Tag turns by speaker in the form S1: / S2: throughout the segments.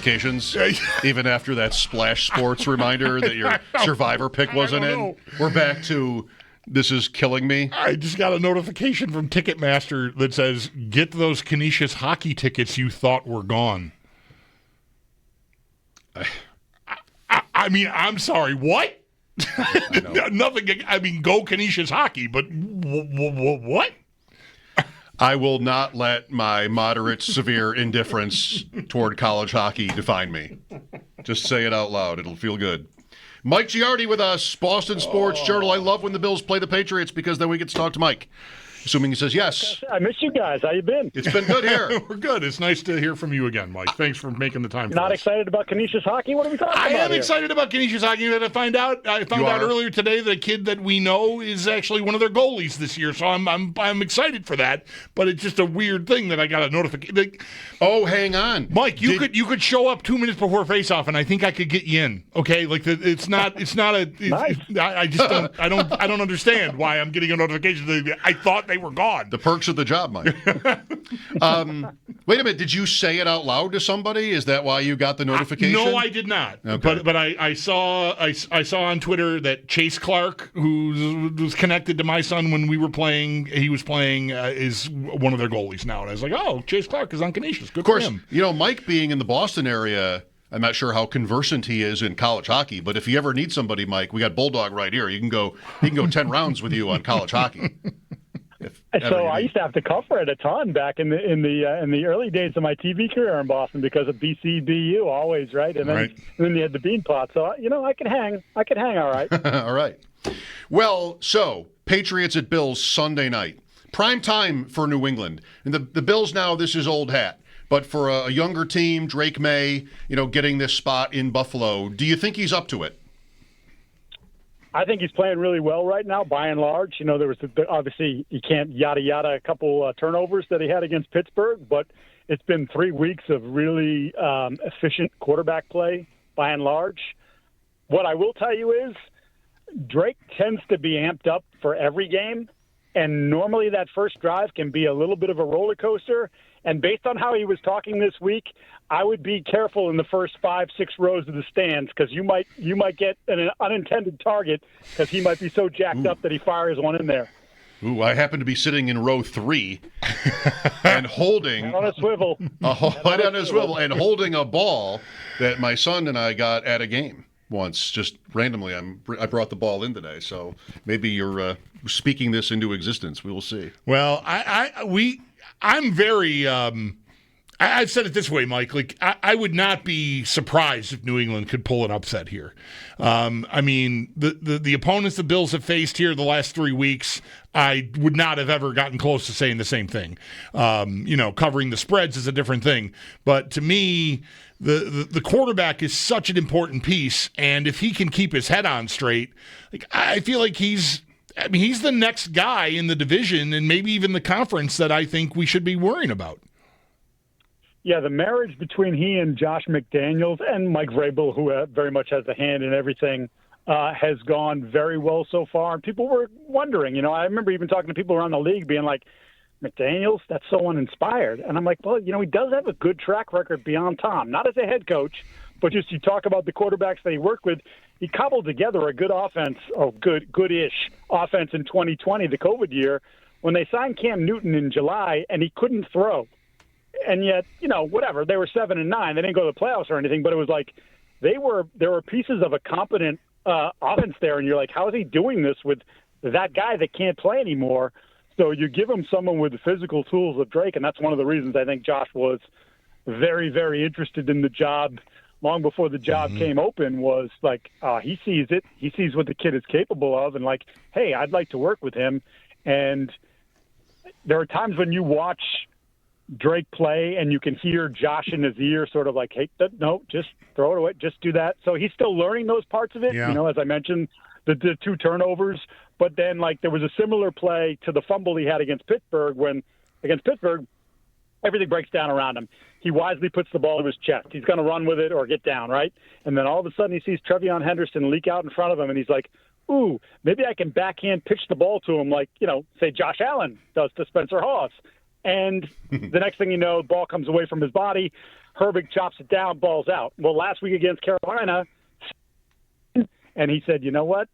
S1: notifications, even after that Splash Sports reminder that your Survivor pick wasn't in. We're back to this is killing me.
S2: I just got a notification from Ticketmaster that says, get those Canisius hockey tickets you thought were gone. I mean, I'm sorry, what? Nothing, I mean, go Canisius hockey, but what?
S1: I will not let my moderate, severe indifference toward college hockey define me. Just say it out loud. It'll feel good. Mike Giardi with us, Boston Sports Journal. I love when the Bills play the Patriots because then we get to talk to Mike. Assuming he says yes.
S3: I miss you guys. How you been?
S1: It's been good here.
S2: We're good. It's nice to hear from you again, Mike. Thanks for making the time for
S3: Not
S2: us.
S3: excited about Canisius hockey? What are we talking about?
S2: I am excited about Canisius hockey. I found out earlier today that a kid that we know is actually one of their goalies this year. So I'm excited for that. But it's just a weird thing that I got a notification.
S1: Hang on,
S2: Mike. You could show up 2 minutes before faceoff, and I think I could get you in. Okay, like it's not a.
S3: Nice.
S2: I just don't understand why I'm getting a notification. I thought they were gone.
S1: The perks of the job, Mike. Wait a minute. Did you say it out loud to somebody? Is that why you got the notification?
S2: No, I did not.
S1: Okay.
S2: But I saw on Twitter that Chase Clark, who was connected to my son when we were playing, is one of their goalies now. And I was like, oh, Chase Clark is on Canisius. Good for him.
S1: You know, Mike being in the Boston area, I'm not sure how conversant he is in college hockey, but if you ever need somebody, Mike, we got Bulldog right here. He can go 10 rounds with you on college hocky.
S3: So I used to have to cover it a ton back in the early days of my TV career in Boston because of BCBU always, right? And then you had the bean pot. So I could hang all right.
S1: All right. Well, so Patriots at Bills Sunday night, prime time for New England, and the Bills now. This is old hat, but for a younger team, Drake Maye, getting this spot in Buffalo. Do you think he's up to it?
S3: I think he's playing really well right now, by and large. There was obviously you can't yada a couple turnovers that he had against Pittsburgh, but it's been 3 weeks of really efficient quarterback play, by and large. What I will tell you is Drake tends to be amped up for every game, and normally that first drive can be a little bit of a roller coaster. And based on how he was talking this week, I would be careful in the first 5-6 rows of the stands because you might get an unintended target because he might be so jacked up that he fires one in there.
S1: Ooh, I happen to be sitting in row 3 and holding
S3: on a swivel,
S1: and holding a ball that my son and I got at a game once, just randomly. I brought the ball in today, so maybe you're speaking this into existence. We will see.
S2: Well, I'm very. I've said it this way, Mike. Like I would not be surprised if New England could pull an upset here. I mean, the opponents the Bills have faced here the last 3 weeks, I would not have ever gotten close to saying the same thing. Covering the spreads is a different thing, but to me, the quarterback is such an important piece, and if he can keep his head on straight, like I feel like he's the next guy in the division and maybe even the conference that I think we should be worrying about.
S3: Yeah, the marriage between he and Josh McDaniels and Mike Vrabel, who very much has a hand in everything, has gone very well so far. And people were wondering, I remember even talking to people around the league being like, McDaniels, that's so uninspired. And I'm like, well, he does have a good track record beyond Tom, not as a head coach, but just you talk about the quarterbacks that he worked with. He cobbled together a good offense, good-ish offense in 2020, the COVID year, when they signed Cam Newton in July and he couldn't throw. And yet, whatever, they were 7-9. They didn't go to the playoffs or anything, but it was like there were pieces of a competent offense there, and you're like, how is he doing this with that guy that can't play anymore? So you give him someone with the physical tools of Drake, and that's one of the reasons I think Josh was very, very interested in the job long before the job came open, was like he sees it. He sees what the kid is capable of, and like, hey, I'd like to work with him. And there are times when you watch Drake play and you can hear Josh in his ear sort of like, hey, no, just throw it away. Just do that. So he's still learning those parts of it.
S2: Yeah.
S3: As I mentioned, the 2 turnovers, but then like there was a similar play to the fumble he had against Pittsburgh when against Pittsburgh, everything breaks down around him. He wisely puts the ball to his chest. He's going to run with it or get down, right? And then all of a sudden he sees Trevion Henderson leak out in front of him and he's like, ooh, maybe I can backhand pitch the ball to him like, say Josh Allen does to Spencer Hawes. And the next thing you know, the ball comes away from his body. Herbig chops it down, ball's out. Well, last week against Carolina, and he said, you know what?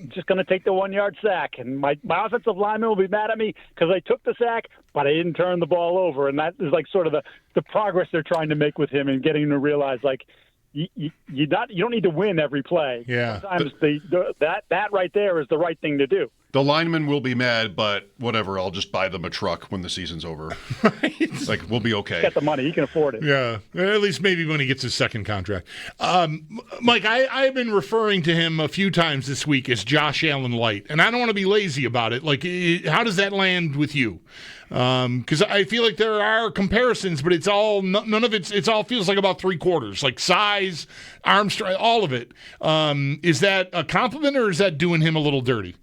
S3: Just going to take the 1-yard sack. And my offensive lineman will be mad at me because I took the sack, but I didn't turn the ball over. And that is like sort of the progress they're trying to make with him and getting him to realize, like, you don't need to win every play.
S2: Yeah.
S3: Sometimes that right there is the right thing to do.
S1: The lineman will be mad, but whatever. I'll just buy them a truck when the season's over.
S2: Right.
S1: Like, we'll be okay.
S3: He's got the money. He can afford it.
S2: Yeah, at least maybe when he gets his second contract. Mike, I've been referring to him a few times this week as Josh Allen Light, and I don't want to be lazy about it. Like, how does that land with you? Because I feel like there are comparisons, but it's all none of it all feels like about three quarters, like size, arm strength, all of it. Is that a compliment or is that doing him a little dirty?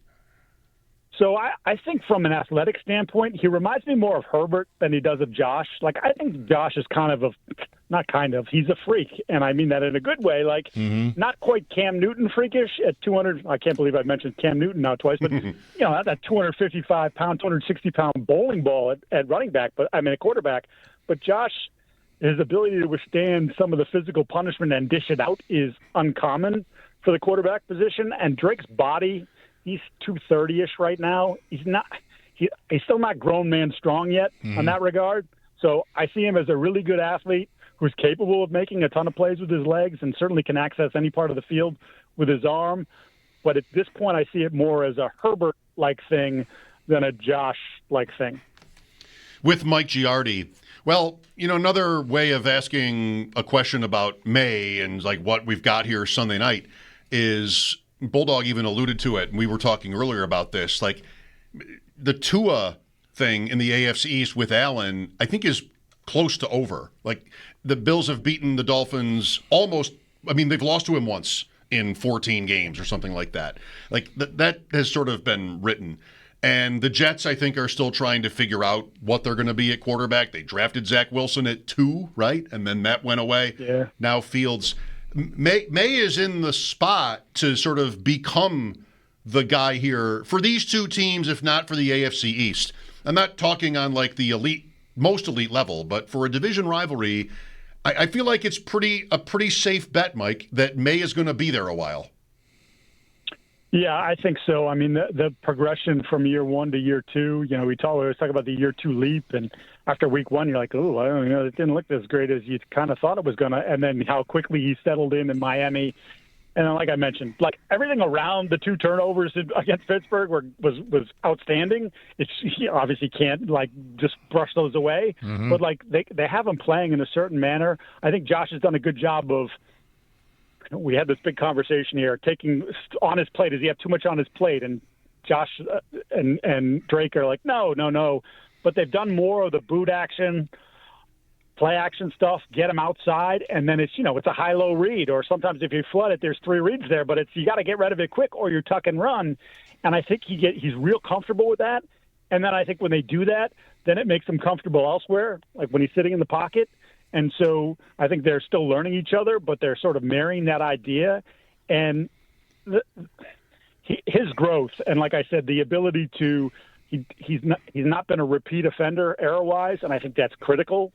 S3: So I think from an athletic standpoint, he reminds me more of Herbert than he does of Josh. Like, I think Josh is he's a freak. And I mean that in a good way. Like, not quite Cam Newton freakish at 200. I can't believe I've mentioned Cam Newton now twice, but, that 255-pound, 260-pound bowling ball at running back, at quarterback. But Josh, his ability to withstand some of the physical punishment and dish it out is uncommon for the quarterback position. And Drake's body, he's 230-ish right now. He's still not grown man strong yet on that regard. So I see him as a really good athlete who's capable of making a ton of plays with his legs and certainly can access any part of the field with his arm. But at this point, I see it more as a Herbert-like thing than a Josh-like thing.
S1: With Mike Giardi, well, another way of asking a question about May and like what we've got here Sunday night is Bulldog even alluded to it, and we were talking earlier about this. Like, the Tua thing in the AFC East with Allen, I think is close to over. Like, the Bills have beaten the Dolphins they've lost to him once in 14 games or something like that. Like, that has sort of been written. And the Jets, I think, are still trying to figure out what they're going to be at quarterback. They drafted Zach Wilson at 2, right? And then that went away.
S3: Yeah.
S1: Now Fields. May is in the spot to sort of become the guy here for these two teams, if not for the AFC East. I'm not talking on like the most elite level, but for a division rivalry, I feel like it's a pretty safe bet, Mike, that May is going to be there a while.
S3: Yeah, I think so. I mean, the progression from year one to year two, we always talk about the year two leap, and after week one, you're like, oh, I don't know, it didn't look as great as you kind of thought it was going to, and then how quickly he settled in Miami. And then, like I mentioned, like everything around the 2 turnovers against Pittsburgh was outstanding. You obviously can't like just brush those away, but like they have him playing in a certain manner. I think Josh has done a good job of. We had this big conversation here, taking on his plate. Does he have too much on his plate? And Josh and Drake are like, no. But they've done more of the boot action, play action stuff, get him outside, and then it's a high-low read. Or sometimes if you flood it, there's 3 reads there, but you got to get rid of it quick or you tuck and run. And I think he's real comfortable with that. And then I think when they do that, then it makes him comfortable elsewhere, like when he's sitting in the pocket. And so I think they're still learning each other, but they're sort of marrying that idea. And his growth, and like I said, the ability to he's not been a repeat offender error-wise, and I think that's critical,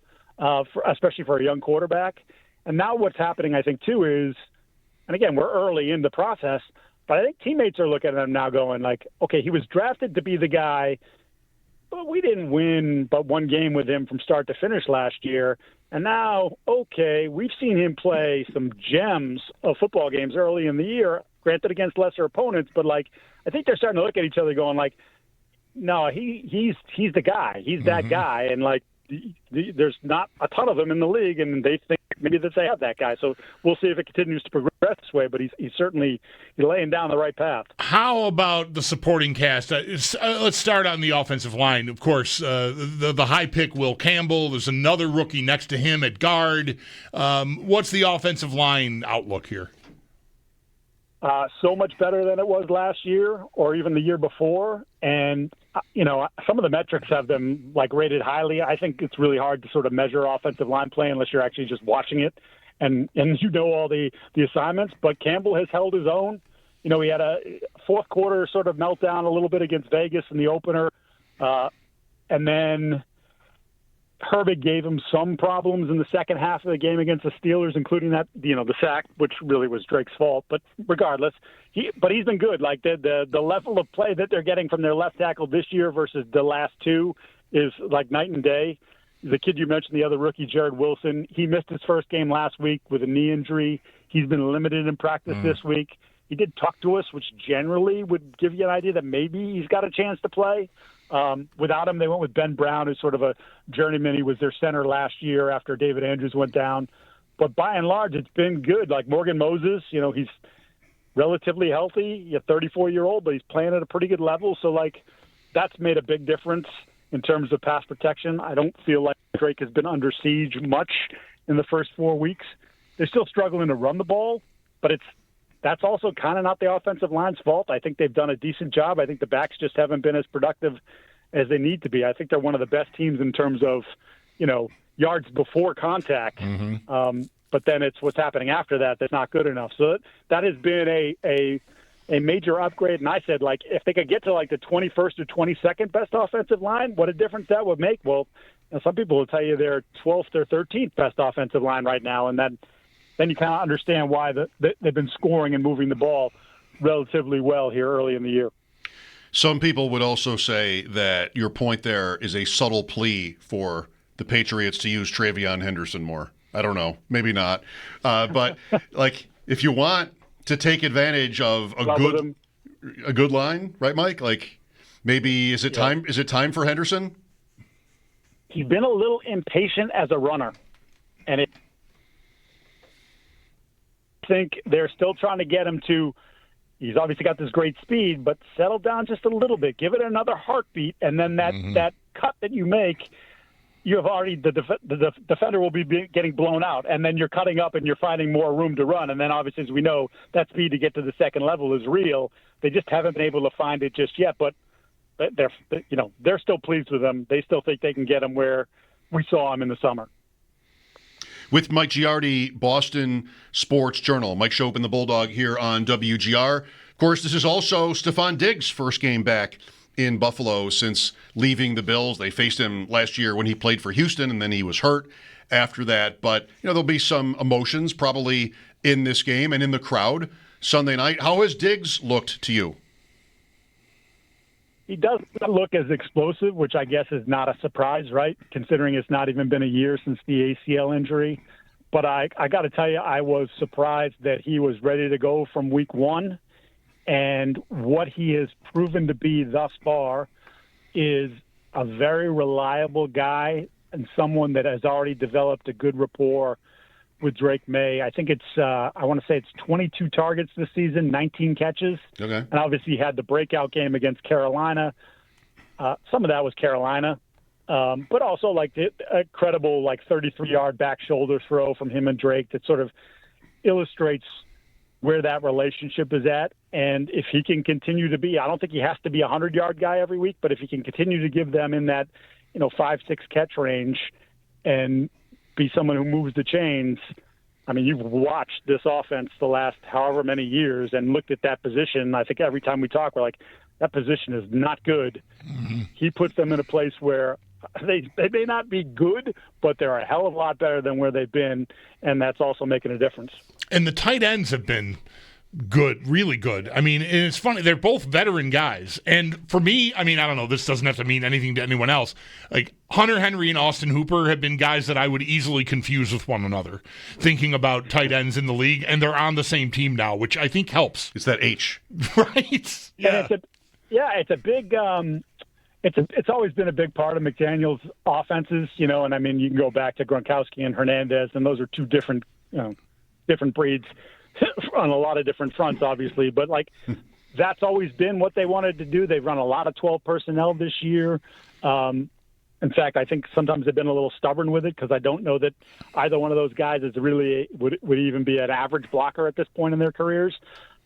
S3: especially for a young quarterback. And now what's happening, I think, too, is, and again, we're early in the process, but I think teammates are looking at him now going like, okay, he was drafted to be the guy, but we didn't win but one game with him from start to finish last year. And now, okay, we've seen him play some gems of football games early in the year, granted against lesser opponents, but like I think they're starting to look at each other going like, no, he's the guy. He's that guy. And like there's not a ton of them in the league, and they think maybe that they have that guy. So we'll see if it continues to progress this way, but he's certainly laying down the right path.
S2: How about the supporting cast? Let's start on the offensive line. Of course, the high pick, Will Campbell. There's another rookie next to him at guard. What's the offensive line outlook here?
S3: So much better than it was last year or even the year before. And, some of the metrics have them like rated highly. I think it's really hard to sort of measure offensive line play unless you're actually just watching it and all the assignments. But Campbell has held his own. He had a fourth quarter sort of meltdown a little bit against Vegas in the opener. And then Herbig gave him some problems in the second half of the game against the Steelers, including that, the sack, which really was Drake's fault. But regardless, he's been good. Like the level of play that they're getting from their left tackle this year versus the last two is like night and day. The kid you mentioned, the other rookie, Jared Wilson, he missed his first game last week with a knee injury. He's been limited in practice this week. He did talk to us, which generally would give you an idea that maybe he's got a chance to play. Without him, they went with Ben Brown, who's sort of a journeyman. He was their center last year after David Andrews went down. But by and large, it's been good. Like Morgan Moses, he's relatively healthy. He's a 34-year-old, but he's playing at a pretty good level. So, that's made a big difference in terms of pass protection. I don't feel like Drake has been under siege much in the first 4 weeks. They're still struggling to run the ball, but that's also kind of not the offensive line's fault. I think they've done a decent job. I think the backs just haven't been as productive as they need to be. I think they're one of the best teams in terms of, yards before contact. But then it's what's happening after that that's not good enough. So that has been a major upgrade. And I said, if they could get to the 21st or 22nd best offensive line, what a difference that would make. Well, some people will tell you they're 12th or 13th best offensive line right now, and then you kind of understand why they've been scoring and moving the ball relatively well here early in the year.
S1: Some people would also say that your point there is a subtle plea for the Patriots to use Travion Henderson more. I don't know. Maybe not. But, if you want to take advantage of a good line, right, Mike? Maybe is it time? Is it time for Henderson?
S3: He's been a little impatient as a runner, and I think they're still trying to get him to. He's obviously got this great speed, but settle down just a little bit. Give it another heartbeat, and then that cut that you make, you have already the defender will be getting blown out, and then you're cutting up and you're finding more room to run. And then obviously, as we know, that speed to get to the second level is real. They just haven't been able to find it just yet, but they're still pleased with him. They still think they can get him where we saw him in the summer.
S1: With Mike Giardi, Boston Sports Journal. Mike Schopp and the Bulldog here on WGR. Of course, this is also Stephon Diggs' first game back in Buffalo since leaving the Bills. They faced him last year when he played for Houston, and then he was hurt after that. But, there'll be some emotions probably in this game and in the crowd Sunday night. How has Diggs looked to you?
S3: He doesn't look as explosive, which I guess is not a surprise, right? Considering it's not even been a year since the ACL injury. But I got to tell you, I was surprised that he was ready to go from week one. And what he has proven to be thus far is a very reliable guy and someone that has already developed a good rapport with Drake Maye. I think it's, I want to say it's 22 targets this season, 19 catches.
S1: Okay.
S3: And obviously he had the breakout game against Carolina. Some of that was Carolina. But also a credible 33-yard back shoulder throw from him and Drake that sort of illustrates where that relationship is at. And if he can continue to be, I don't think he has to be a 100-yard guy every week, but if he can continue to give them in that, 5-6 catch range and be someone who moves the chains. I mean, you've watched this offense the last however many years and looked at that position. I think every time we talk, we're like, that position is not good. Mm-hmm. He puts them in a place where they may not be good, but they're a hell of a lot better than where they've been, and that's also making a difference.
S2: And the tight ends have been good, really good. I mean, and it's funny, they're both veteran guys. And for me, I don't know, this doesn't have to mean anything to anyone else. Hunter Henry and Austin Hooper have been guys that I would easily confuse with one another, thinking about tight ends in the league, and they're on the same team now, which I think helps.
S1: It's that H.
S2: Right? Yeah.
S3: It's a big it's always been a big part of McDaniel's offenses, and I mean, you can go back to Gronkowski and Hernandez, and those are two different, different breeds on a lot of different fronts, obviously. But, that's always been what they wanted to do. They've run a lot of 12 personnel this year. In fact, I think sometimes they've been a little stubborn with it because I don't know that either one of those guys is really would even be an average blocker at this point in their careers.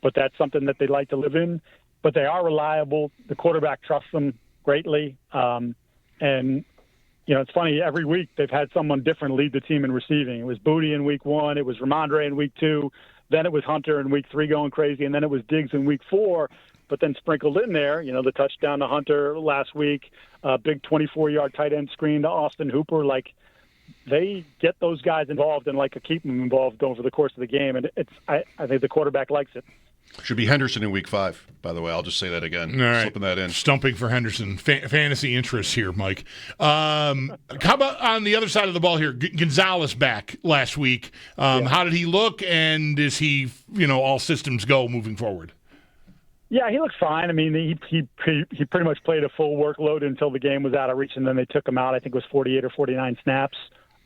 S3: But that's something that they like to live in. But they are reliable. The quarterback trusts them greatly. And, it's funny, every week they've had someone different lead the team in receiving. It was Booty in week 1. It was Ramondre in week 2. Then it was Hunter in week 3 going crazy. And then it was Diggs in week 4. but then sprinkled in there, the touchdown to Hunter last week, big 24-yard tight end screen to Austin Hooper. Like, they get those guys involved and keep them involved over the course of the game. And I think the quarterback likes it.
S1: Should be Henderson in week 5, by the way. I'll just say that again.
S2: All right.
S1: Slipping that in.
S2: Stumping for Henderson. Fantasy interests here, Mike. How about on the other side of the ball here? Gonzalez back last week. How did he look, and is he, all systems go moving forward?
S3: Yeah, he looks fine. I mean, he pretty much played a full workload until the game was out of reach, and then they took him out. I think it was 48 or 49 snaps.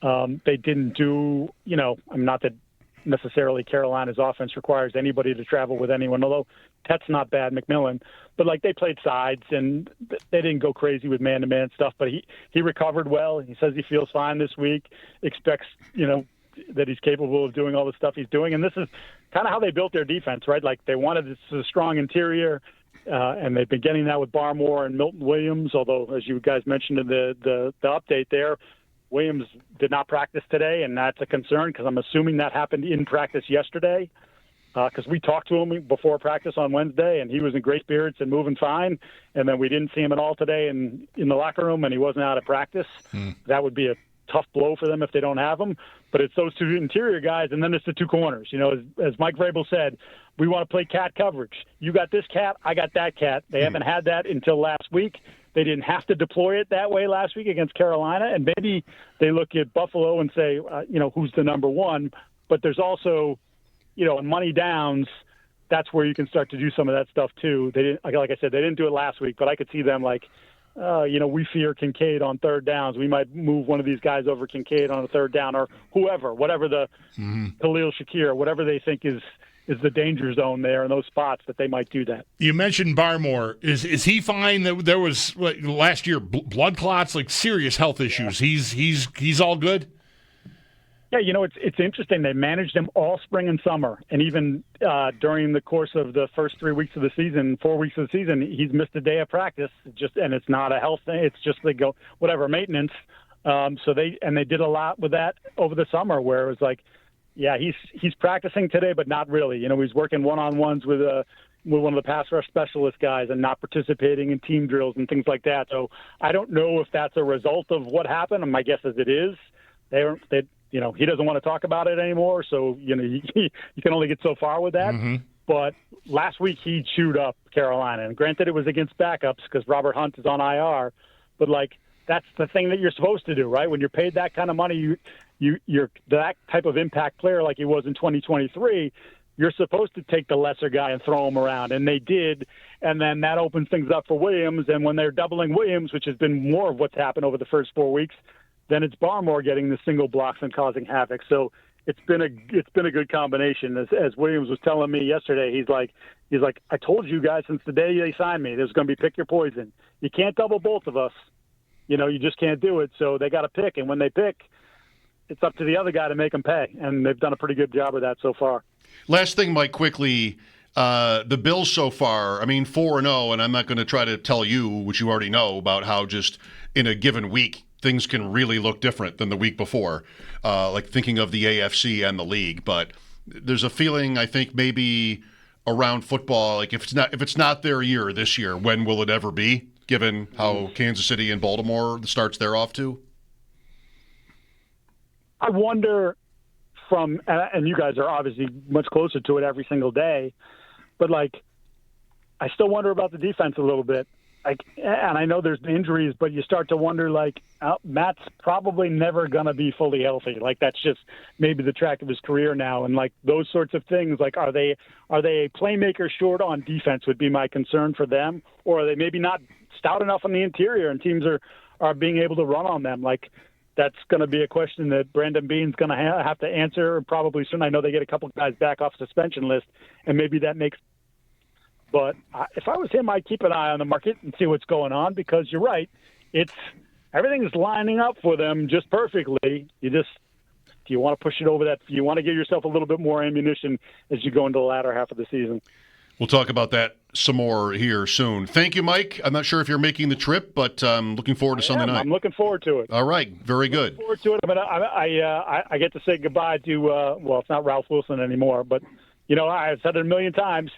S3: They didn't do, not that necessarily Carolina's offense requires anybody to travel with anyone, although Pet's not bad, McMillan. But, they played sides, and they didn't go crazy with man-to-man stuff. But he recovered well. He says he feels fine this week, expects, that he's capable of doing all the stuff he's doing. And this is kind of how they built their defense, right? They wanted this a strong interior, and they've been getting that with Barmore and Milton Williams, although, as you guys mentioned in the update there, Williams did not practice today, and that's a concern because I'm assuming that happened in practice yesterday because we talked to him before practice on Wednesday, and he was in great spirits and moving fine. And then we didn't see him at all today in the locker room, and he wasn't out of practice. That would be a tough blow for them if they don't have him. But it's those two interior guys, and then it's the two corners. As Mike Vrabel said, we want to play cat coverage. You got this cat, I got that cat. They haven't had that until last week. They didn't have to deploy it that way last week against Carolina, and maybe they look at Buffalo and say, who's the number one? But there's also, in money downs, that's where you can start to do some of that stuff too. They didn't, like I said, they didn't do it last week, but I could see them we fear Kincaid on third downs. We might move one of these guys over Kincaid on a third down, or whatever the Khalil Shakir, whatever they think is the danger zone there in those spots that they might do that.
S2: You mentioned Barmore. Is he fine? There was last year blood clots, serious health issues. Yeah. He's all good.
S3: Yeah, it's interesting. They managed him all spring and summer, and even during the course of the first 3 weeks of the season, 4 weeks of the season, he's missed a day of practice. And it's not a health thing. It's just they go maintenance. So they did a lot with that over the summer, where it was yeah, he's practicing today, but not really. He's working one-on-ones with one of the pass rush specialist guys and not participating in team drills and things like that. So I don't know if that's a result of what happened. My guess is it is. He doesn't want to talk about it anymore. So, you can only get so far with that. Mm-hmm. But last week he chewed up Carolina. And granted, it was against backups because Robert Hunt is on IR. But, that's the thing that you're supposed to do, right? When you're paid that kind of money, you're that type of impact player like he was in 2023, you're supposed to take the lesser guy and throw him around. And they did. And then that opens things up for Williams. And when they're doubling Williams, which has been more of what's happened over the first 4 weeks, then it's Barmore getting the single blocks and causing havoc. So it's been a good combination. As Williams was telling me yesterday, he's like, I told you guys since the day they signed me, there's going to be pick your poison. You can't double both of us. You just can't do it. So they got to pick. And when they pick, it's up to the other guy to make them pay. And they've done a pretty good job of that so far.
S1: Last thing, Mike, quickly, the Bills so far, 4-0, and I'm not going to try to tell you, which you already know, about how just in a given week, things can really look different than the week before, thinking of the AFC and the league. But there's a feeling, I think, maybe around football, if it's not their year this year, when will it ever be, given how Kansas City and Baltimore, the starts they're off to?
S3: I wonder and you guys are obviously much closer to it every single day, but, I still wonder about the defense a little bit. And I know there's injuries, but you start to wonder, Matt's probably never going to be fully healthy. That's just maybe the track of his career now. And, those sorts of things, are they a playmaker short on defense would be my concern for them? Or are they maybe not stout enough on the interior and teams are being able to run on them? That's going to be a question that Brandon Beane's going to have to answer probably soon. I know they get a couple guys back off suspension list, and maybe that makes. But if I was him, I'd keep an eye on the market and see what's going on, because you're right. Everything is lining up for them just perfectly. Do you want to push it over that? You want to give yourself a little bit more ammunition as you go into the latter half of the season.
S1: We'll talk about that some more here soon. Thank you, Mike. I'm not sure if you're making the trip, but looking forward to Sunday night.
S3: I'm looking forward to it.
S1: All right. Very good.
S3: Looking forward to it. I get to say goodbye to, it's not Ralph Wilson anymore, but, I've said it a million times,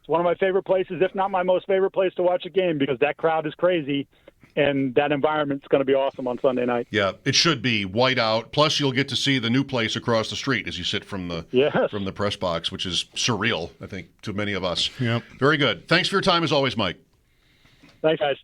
S3: It's one of my favorite places, if not my most favorite place to watch a game, because that crowd is crazy, and that environment's going to be awesome on Sunday night.
S1: Yeah, it should be white out. Plus, you'll get to see the new place across the street as you sit from the press box, which is surreal, I think, to many of us.
S2: Yep.
S1: Very good. Thanks for your time as always, Mike.
S3: Thanks, guys.